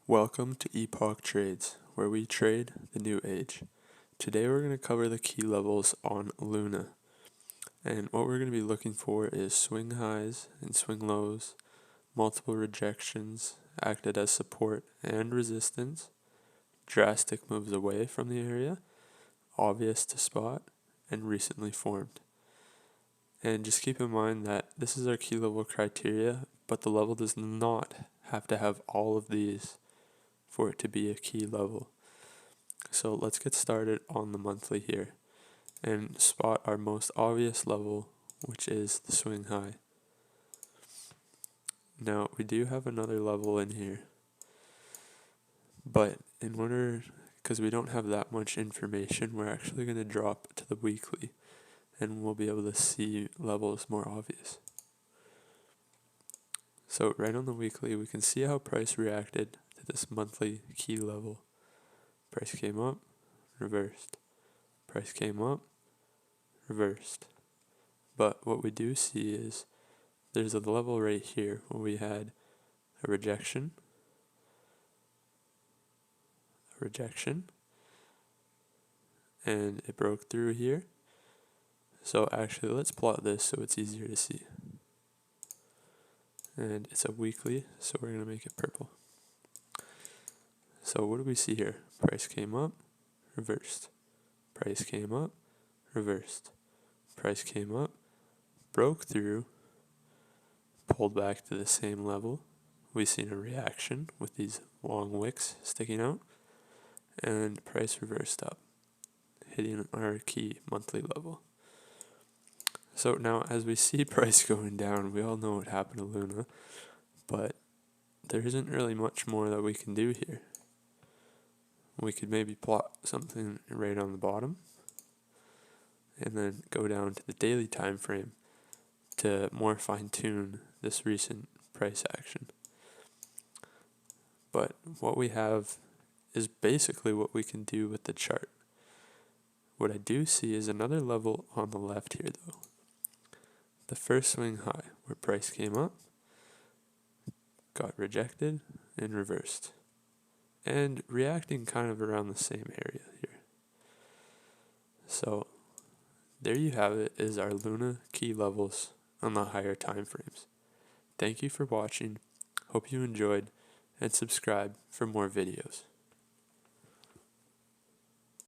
Welcome to Epoch Trades, where we trade the new age. Today we're going to cover the key levels on Luna. And what we're going to be looking for is swing highs and swing lows, multiple rejections acted as support and resistance, drastic moves away from the area, obvious to spot, and recently formed. And just keep in mind that this is our key level criteria, but the level does not have to have all of these for it to be a key level. So let's get started on the monthly here and spot our most obvious level, which is the swing high. Now we do have another level in here, but because we don't have that much information, we're actually going to drop to the weekly and we'll be able to see levels more obvious. So right on the weekly, we can see how price reacted to this monthly key level. Price came up, reversed. Price came up, reversed. But what we do see is there's a level right here where we had a rejection, and it broke through here. So actually let's plot this so it's easier to see. And it's a weekly, so we're going to make it purple. So what do we see here? Price came up, reversed. Price came up, reversed. Price came up, broke through, pulled back to the same level. We've seen a reaction with these long wicks sticking out, and price reversed up, hitting our key monthly level. So now as we see price going down, we all know what happened to Luna, but there isn't really much more that we can do here. We could maybe plot something right on the bottom and then go down to the daily time frame to more fine-tune this recent price action. But what we have is basically what we can do with the chart. What I do see is another level on the left here though. The first swing high where price came up, got rejected, and reversed. And reacting kind of around the same area here. So there you have it, is our Luna key levels on the higher time frames. Thank you for watching. Hope you enjoyed, and subscribe for more videos.